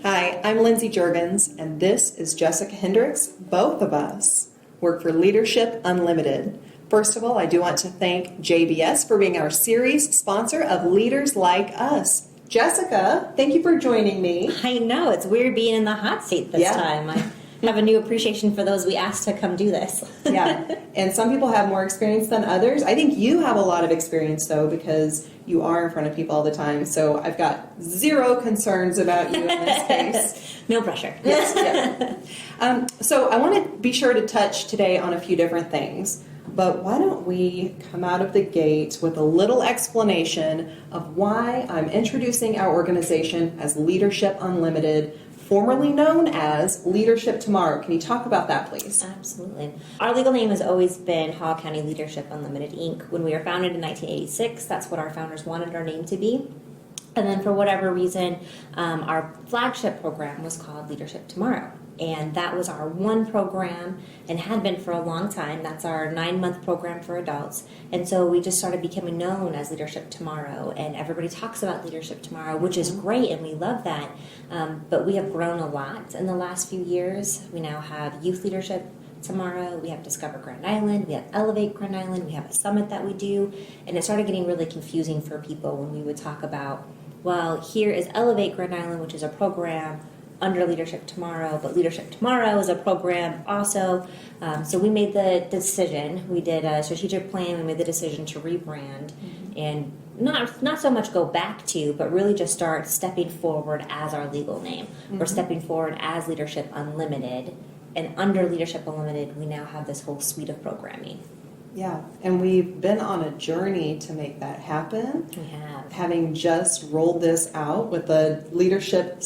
Hi, I'm Lindsay Jurgens, and this is Jessica Hendricks. Both of us work for Leadership Unlimited. First of all, I do want to thank JBS for being our series sponsor of Leaders Like Us. Jessica, thank you for joining me. I know, it's weird being in the hot seat this time. I have a new appreciation for those we asked to come do this. Yeah, and some people have more experience than others. I think you have a lot of experience, though, because you are in front of people all the time. So I've got zero concerns about you in this case. No pressure. Yes. So I want to be sure to touch today on a few different things. But why don't we come out of the gate with a little explanation of why I'm introducing our organization as Leadership Unlimited, formerly known as Leadership Tomorrow. Can you talk about that, please? Absolutely. Our legal name has always been Hall County Leadership Unlimited, Inc. When we were founded in 1986, that's what our founders wanted our name to be. And then for whatever reason, our flagship program was called Leadership Tomorrow. And that was our one program and had been for a long time. That's our 9-month program for adults. And so we just started becoming known as Leadership Tomorrow. And everybody talks about Leadership Tomorrow, which is great, and we love that. But we have grown a lot in the last few years. We now have Youth Leadership Tomorrow, we have Discover Grand Island, we have Elevate Grand Island, we have a summit that we do. And it started getting really confusing for people when we would talk about, well, here is Elevate Grand Island, which is a program under Leadership Tomorrow, but Leadership Tomorrow is a program also. So we made the decision, we did a strategic plan, we made the decision to rebrand and not so much go back to, but really just start stepping forward as our legal name. We're stepping forward as Leadership Unlimited, and under Leadership Unlimited, we now have this whole suite of programming. Yeah, and we've been on a journey to make that happen. We have. Having just rolled this out with the Leadership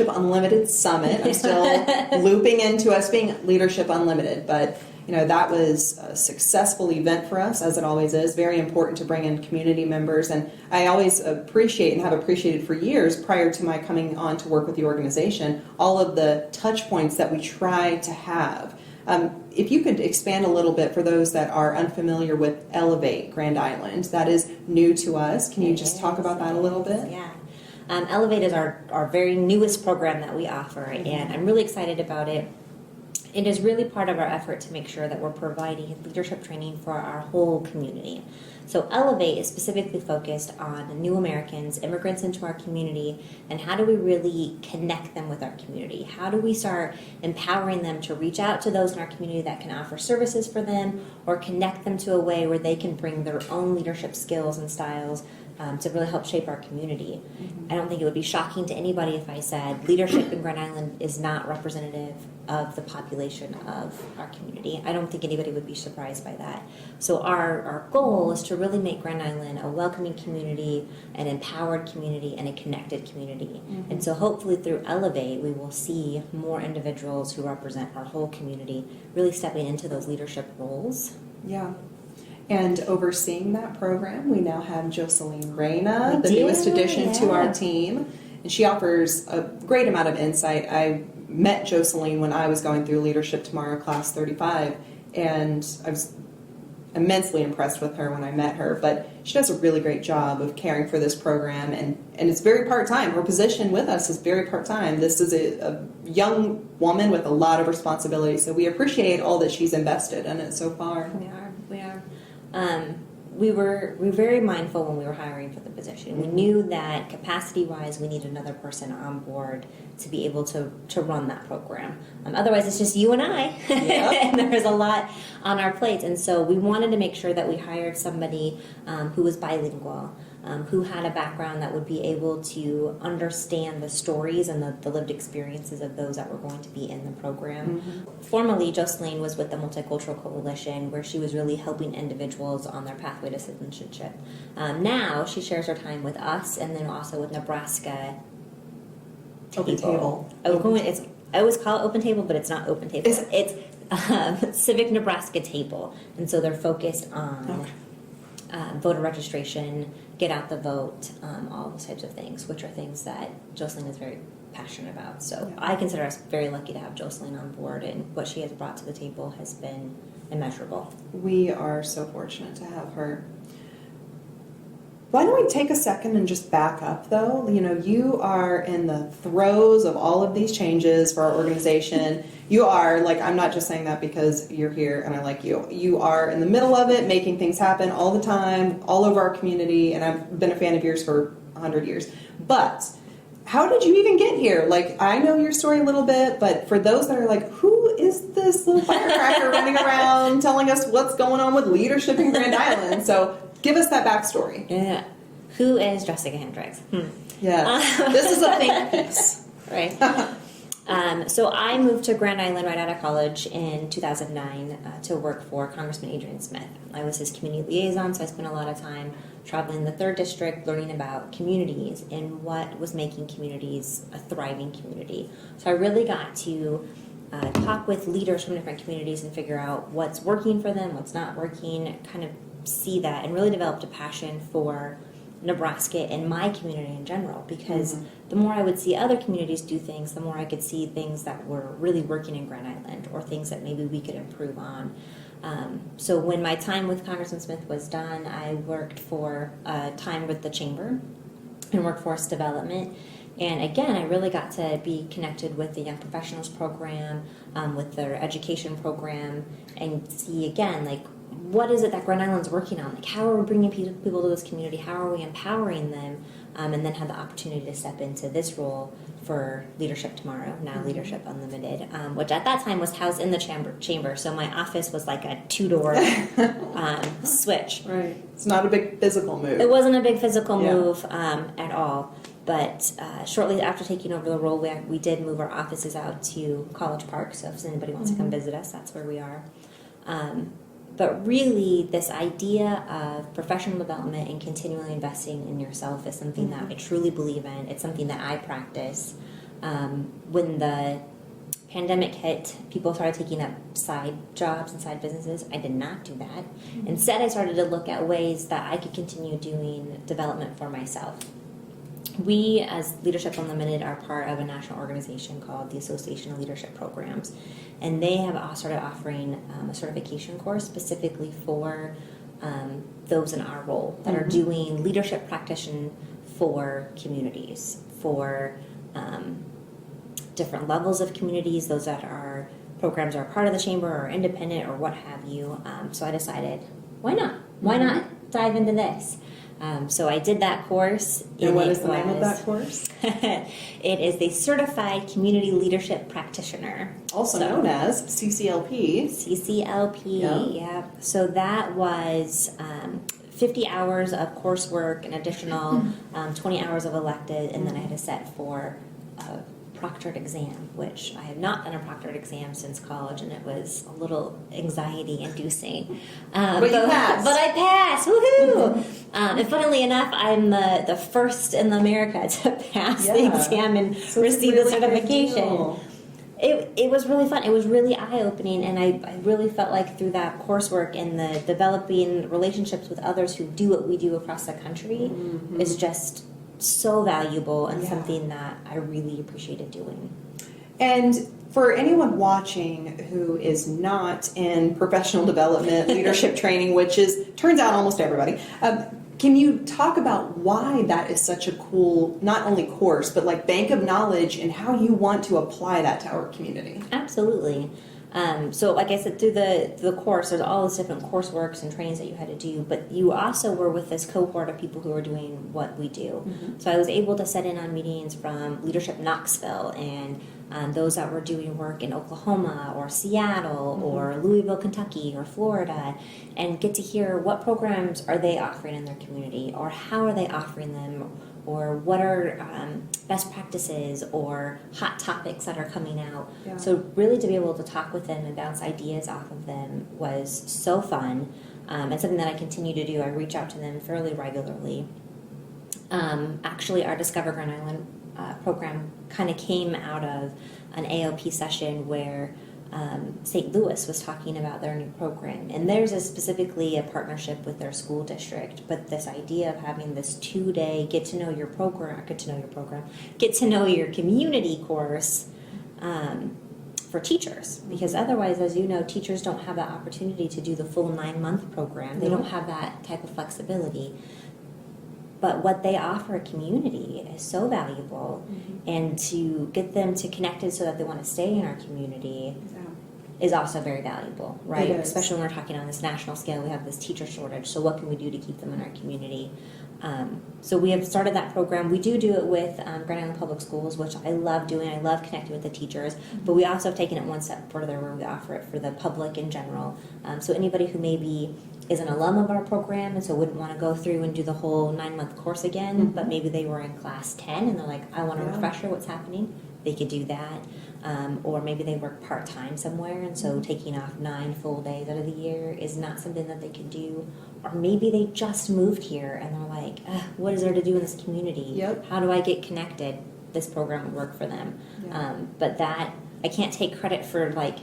Unlimited Summit. I'm still looping into us being Leadership Unlimited, but that was a successful event for us, as it always is. Very important to bring in community members, and I always appreciate and have appreciated for years prior to my coming on to work with the organization, all of the touch points that we try to have. If you could expand a little bit for those that are unfamiliar with Elevate Grand Island, that is new to us. Can you just talk about that a little bit? Yeah. Elevate is our very newest program that we offer, and I'm really excited about it. It is really part of our effort to make sure that we're providing leadership training for our whole community. So Elevate is specifically focused on new Americans, immigrants into our community, and how do we really connect them with our community? How do we start empowering them to reach out to those in our community that can offer services for them, or connect them to a way where they can bring their own leadership skills and styles to really help shape our community. I don't think it would be shocking to anybody if I said leadership in Grand Island is not representative of the population of our community. I don't think anybody would be surprised by that. So our goal is to really make Grand Island a welcoming community, an empowered community, and a connected community. And so hopefully through Elevate, we will see more individuals who represent our whole community really stepping into those leadership roles. Yeah. And overseeing that program, we now have Jocelyn Reyna, the newest addition to our team. And she offers a great amount of insight. I met Jocelyn when I was going through Leadership Tomorrow Class 35, and I was immensely impressed with her when I met her. But she does a really great job of caring for this program, and it's very part-time. Her position with us is very part-time. This is a young woman with a lot of responsibility, so we appreciate all that she's invested in it so far. We are. We were very mindful when we were hiring for the position. We knew that capacity-wise, we need another person on board to be able to run that program. Otherwise, it's just you and I, and there's a lot on our plates. And so we wanted to make sure that we hired somebody who was bilingual, who had a background that would be able to understand the stories and the lived experiences of those that were going to be in the program. Formerly, Jocelyn was with the Multicultural Coalition, where she was really helping individuals on their pathway to citizenship. Now, she shares her time with us and then also with Nebraska Open Table. I always call it Open Table, but it's not Open Table. It's Civic Nebraska Table. And so they're focused on voter registration, get out the vote, all those types of things, which are things that Jocelyn is very passionate about. So I consider us very lucky to have Jocelyn on board, and what she has brought to the table has been immeasurable. We are so fortunate to have her. Why don't we take a second and just back up, though? You know, you are in the throes of all of these changes for our organization. You are, like, I'm not just saying that because you're here and I like you. You are in the middle of it, making things happen all the time, all over our community, and I've been a fan of yours for 100 years. But how did you even get here? Like, I know your story a little bit, but for those that are like, who is this little firecracker running around telling us what's going on with leadership in Grand Island? So give us that backstory. Yeah. Who is Jessica Hendricks? Yes. This is a think piece. Right. So I moved to Grand Island right out of college in 2009 to work for Congressman Adrian Smith. I was his community liaison, so I spent a lot of time traveling the 3rd District, learning about communities and what was making communities a thriving community. So I really got to talk with leaders from different communities and figure out what's working for them, what's not working, kind of see that, and really developed a passion for Nebraska and my community in general, because the more I would see other communities do things, the more I could see things that were really working in Grand Island or things that maybe we could improve on. So when my time with Congressman Smith was done, I worked for a time with the Chamber in workforce development. And again, I really got to be connected with the Young Professionals program, with their education program, and see again, like, what is it that Grand Island's working on? Like, how are we bringing people to this community? How are we empowering them? And then had the opportunity to step into this role for Leadership Tomorrow, now Leadership Unlimited, which at that time was housed in the chamber. So my office was like a 2-door switch. Right. It's not a big physical move. It wasn't a big physical move at all. But shortly after taking over the role, we did move our offices out to College Park. So if anybody wants to come visit us, that's where we are. But really, this idea of professional development and continually investing in yourself is something that I truly believe in. It's something that I practice. When the pandemic hit, people started taking up side jobs and side businesses. I did not do that. Instead, I started to look at ways that I could continue doing development for myself. We, as Leadership Unlimited, are part of a national organization called the Association of Leadership Programs, and they have started offering a certification course specifically for those in our role that are doing leadership practitioner for communities, for different levels of communities, those that are programs are part of the chamber or independent or what have you. So I decided, why not? Why not dive into this? So I did that course. And what is the name of that course? It is the Certified Community Leadership Practitioner. Also known as CCLP. CCLP, yeah. So that was 50 hours of coursework, an additional 20 hours of elective, and then I had to set for a proctored exam, which I have not done a proctored exam since college, and it was a little anxiety-inducing. But you passed. But I passed, woohoo! And funnily enough, I'm the first in America to pass the exam and receive the certification. It was really fun. It was really eye-opening, and I really felt like through that coursework and the developing relationships with others who do what we do across the country is just so valuable and something that I really appreciated doing. And for anyone watching who is not in professional development, leadership training, which turns out almost everybody, can you talk about why that is such a cool, not only course, but like bank of knowledge and how you want to apply that to our community? Absolutely. So like I said, through the course, there's all these different courseworks and trainings that you had to do, but you also were with this cohort of people who are doing what we do. So I was able to sit in on meetings from Leadership Knoxville and those that were doing work in Oklahoma or Seattle or Louisville, Kentucky or Florida, and get to hear what programs are they offering in their community, or how are they offering them, or what are best practices or hot topics that are coming out. Yeah. So really to be able to talk with them and bounce ideas off of them was so fun. And something that I continue to do. I reach out to them fairly regularly. Actually, our Discover Grand Island program kind of came out of an AOP session where St. Louis was talking about their new program, and theirs is specifically a partnership with their school district, but this idea of having this 2-day get to know your community course for teachers, because otherwise, as you know, teachers don't have that opportunity to do the full 9-month program. They don't have that type of flexibility. but what they offer a community is so valuable, and to get them to connect it so that they want to stay in our community is also very valuable, right? It is. Especially when we're talking on this national scale, we have this teacher shortage. So what can we do to keep them in our community? So we have started that program. We do it with Grand Island Public Schools, which I love doing. I love connecting with the teachers. But we also have taken it one step further where we offer it for the public in general. So anybody who maybe is an alum of our program and so wouldn't want to go through and do the whole 9-month course again, but maybe they were in class 10 and they're like, I want a refresher, what's happening? They could do that. Or maybe they work part-time somewhere, and so taking off 9 full days out of the year is not something that they could do. Or maybe they just moved here and they're like, what is there to do in this community? Yep. How do I get connected? This program would work for them. Yeah. But that, I can't take credit for like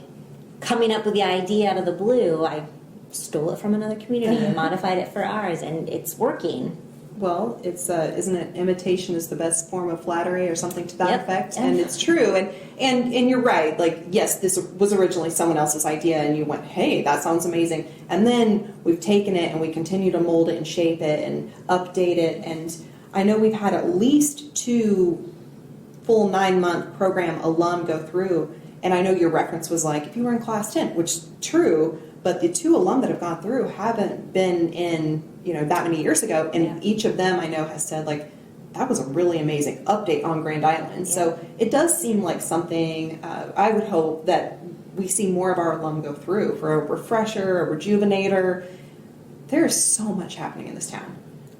coming up with the idea out of the blue. I stole it from another community and modified it for ours, and it's working. Well, it's isn't it imitation is the best form of flattery or something to that Yep. effect? Yeah. And it's true. And you're right. Like, yes, this was originally someone else's idea, and you went, "Hey, that sounds amazing." And then we've taken it and we continue to mold it and shape it and update it. And I know we've had at least 2 full 9-month program alum go through. And I know your reference was like, if you were in class 10, which is true, but the 2 alum that have gone through haven't been in, that many years ago. And each of them I know has said, like, that was a really amazing update on Grand Island. Yeah. So it does seem like something I would hope that we see more of our alum go through for a refresher, a rejuvenator. There's so much happening in this town.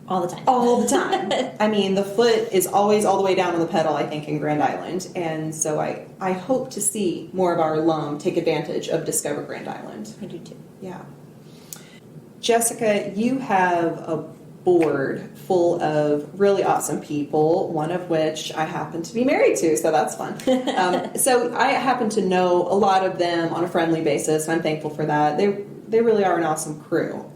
All the time. All the time. I mean, the foot is always all the way down on the pedal, I think, in Grand Island. And so I hope to see more of our alum take advantage of Discover Grand Island. I do too. Yeah. Jessica, you have a board full of really awesome people, one of which I happen to be married to, so that's fun. So I happen to know a lot of them on a friendly basis, and I'm thankful for that. They really are an awesome crew.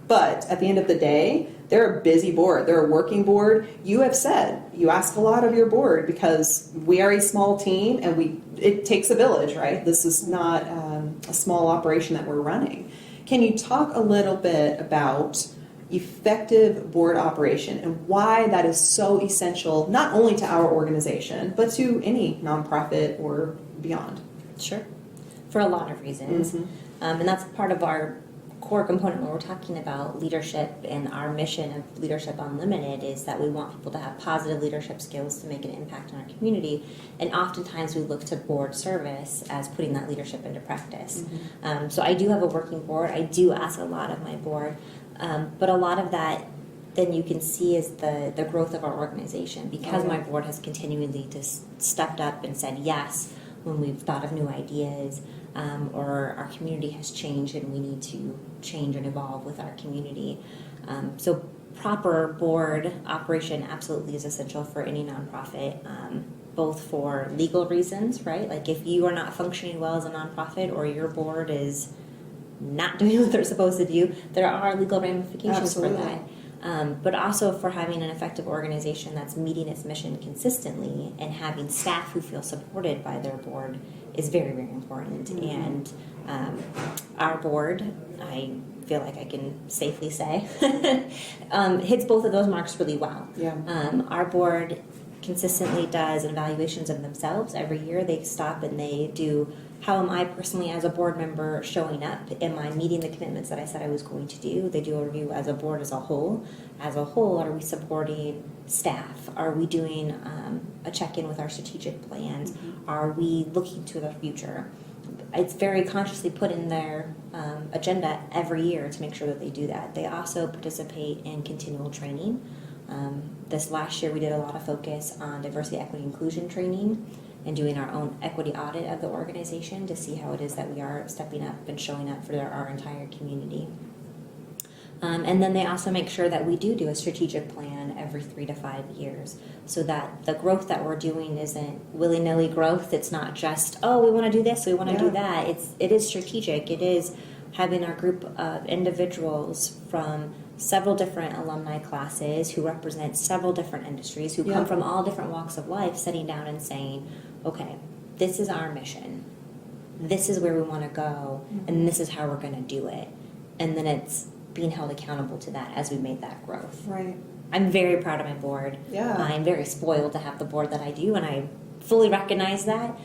But at the end of the day, they're a busy board. They're a working board. You have said you ask a lot of your board because we are a small team and it takes a village, right? This is not a small operation that we're running. Can you talk a little bit about effective board operation and why that is so essential, not only to our organization, but to any nonprofit or beyond? Sure. For a lot of reasons. And that's part of our core component when we're talking about leadership, and our mission of Leadership Unlimited is that we want people to have positive leadership skills to make an impact on our community. And oftentimes we look to board service as putting that leadership into practice. So I do have a working board. I do ask a lot of my board. But a lot of that then you can see is the growth of our organization, because my board has continually just stepped up and said yes when we've thought of new ideas, or our community has changed and we need to change and evolve with our community. So proper board operation absolutely is essential for any nonprofit, both for legal reasons, right? Like if you are not functioning well as a nonprofit or your board is not doing what they're supposed to do, there are legal ramifications for that. But also for having an effective organization that's meeting its mission consistently and having staff who feel supported by their board is very, very important. And our board, I feel like I can safely say, hits both of those marks really well. Our board consistently does evaluations of themselves every year. They stop and they do, how am I personally as a board member showing up? Am I meeting the commitments that I said I was going to do? They do a review as a board as a whole. As a whole, are we supporting staff? Are we doing a check-in with our strategic plans? Are we looking to the future? It's very consciously put in their agenda every year to make sure that they do that. They also participate in continual training. This last year we did a lot of focus on diversity, equity, inclusion training and doing our own equity audit of the organization to see how it is that we are stepping up and showing up for our entire community. And then they also make sure that we do a strategic plan every 3 to 5 years so that the growth that we're doing isn't willy-nilly growth. It's not just, oh, we want to do this, we want to do that. It is strategic. It is having our group of individuals from several different alumni classes who represent several different industries, who come from all different walks of life, sitting down and saying, okay, this is our mission. This is where we want to go, and this is how we're going to do it. And then it's being held accountable to that as we made that growth. Right. I'm very proud of my board. Yeah. I'm very spoiled to have the board that I do, and I fully recognize that.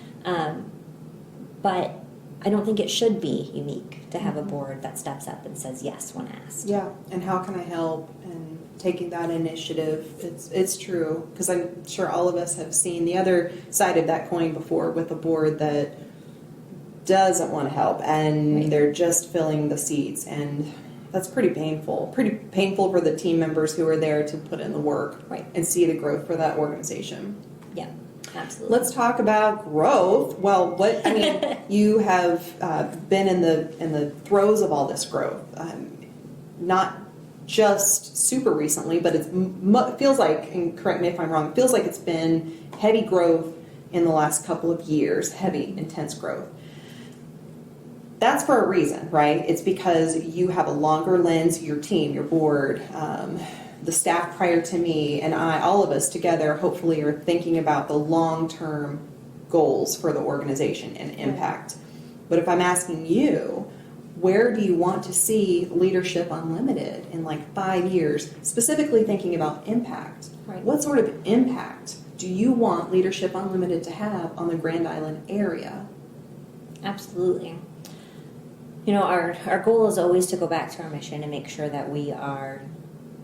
But I don't think it should be unique to have a board that steps up and says yes when asked. Yeah, and how can I help? And taking that initiative, it's true, because I'm sure all of us have seen the other side of that coin before with a board that doesn't want to help, and Right. they're just filling the seats, and that's pretty painful for the team members who are there to put in the work, Right. and see the growth for that organization. Yeah, absolutely. Let's talk about growth. Well, you have been in the throes of all this growth, not just super recently, but it feels like, and correct me if I'm wrong, it feels like it's been heavy growth in the last couple of years, heavy, intense growth. That's for a reason, right? It's because you have a longer lens, your team, your board, the staff prior to me, and all of us together, hopefully are thinking about the long-term goals for the organization and impact. But if I'm asking you, where do you want to see Leadership Unlimited in like 5 years, specifically thinking about impact? Right. What sort of impact do you want Leadership Unlimited to have on the Grand Island area? Absolutely. You know, our goal is always to go back to our mission and make sure that we are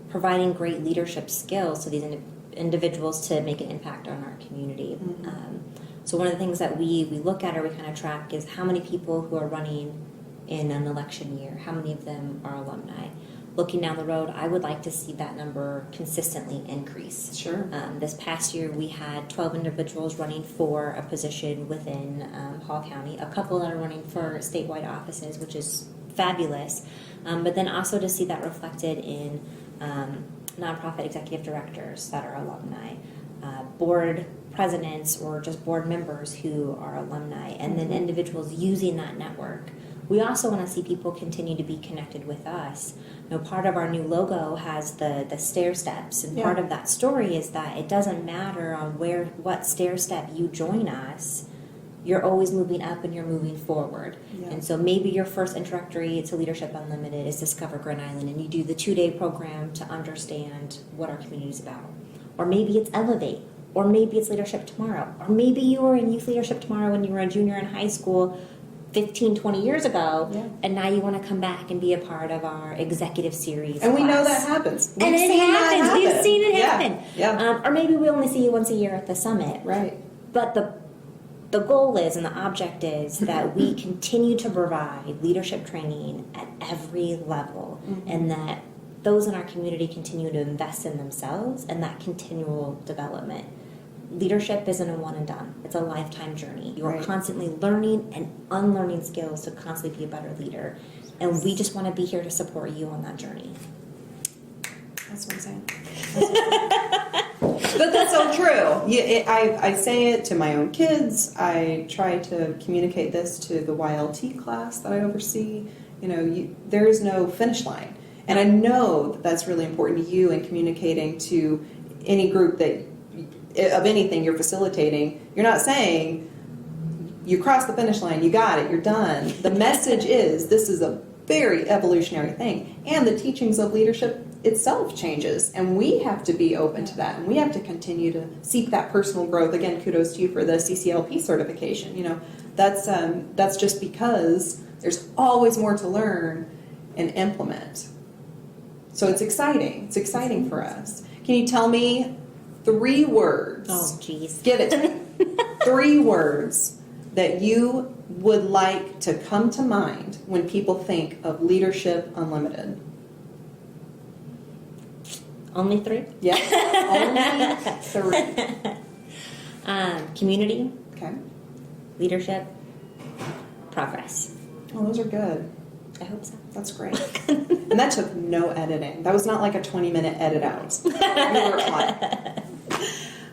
providing great leadership skills to these individuals to make an impact on our community. Mm-hmm. So one of the things that we look at or we kind of track is how many people who are running in an election year, how many of them are alumni. Looking down the road, I would like to see that number consistently increase. Sure. This past year, we had 12 individuals running for a position within Hall County, a couple that are running for statewide offices, which is fabulous, but then also to see that reflected in nonprofit executive directors that are alumni, board presidents or just board members who are alumni, and then individuals using that network. We also want to see people continue to be connected with us. You know, part of our new logo has the stair steps, and part of that story is that it doesn't matter on what stair step you join us, you're always moving up and you're moving forward. Yeah. And so maybe your first introductory to Leadership Unlimited is Discover Grand Island, and you do the 2-day program to understand what our community is about. Or maybe it's Elevate, or maybe it's Leadership Tomorrow, or maybe you were in Youth Leadership Tomorrow when you were a junior in high school 15, 20 years ago, and now you want to come back and be a part of our executive series. And we know class. that happens. And it happens. We've seen it Yeah. happen. Yeah. Or maybe we only see you once a year at the summit. Right. But the goal is and the object is that we continue to provide leadership training at every level, and that those in our community continue to invest in themselves and that continual development. Leadership isn't a one and done. It's a lifetime journey. You are Right. constantly learning and unlearning skills to constantly be a better leader. And we just want to be here to support you on that journey. That's what I'm saying. But that's so true. I say it to my own kids. I try to communicate this to the YLT class that I oversee. You know, there is no finish line. And I know that that's really important to you in communicating to any group that of anything you're facilitating. You're not saying you crossed the finish line, you got it, you're done. The message is this is a very evolutionary thing, and the teachings of leadership itself changes, and we have to be open to that, and we have to continue to seek that personal growth. Again, kudos to you for the CCLP certification. You know, that's just because there's always more to learn and implement. So it's exciting. It's exciting for us. Can you tell me 3 words? Oh, geez. Give it to me. 3 words that you would like to come to mind when people think of Leadership Unlimited. Only 3? Yeah, only 3. Community, Okay. leadership, progress. Oh, those are good. I hope so. That's great. And that took no editing. That was not like a 20-minute edit out. You were on it.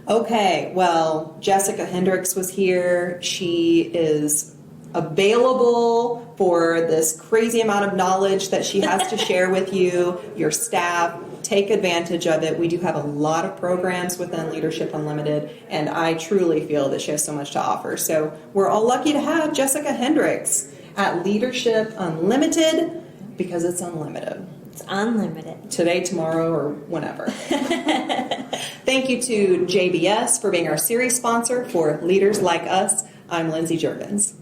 Okay, well, Jessica Hendricks was here. She is available for this crazy amount of knowledge that she has to share with you, your staff. Take advantage of it. We do have a lot of programs within Leadership Unlimited, and I truly feel that she has so much to offer. So we're all lucky to have Jessica Hendricks at Leadership Unlimited because it's unlimited. It's unlimited. Today, tomorrow, or whenever. Thank you to JBS for being our series sponsor for Leaders Like Us. I'm Lindsay Juergens.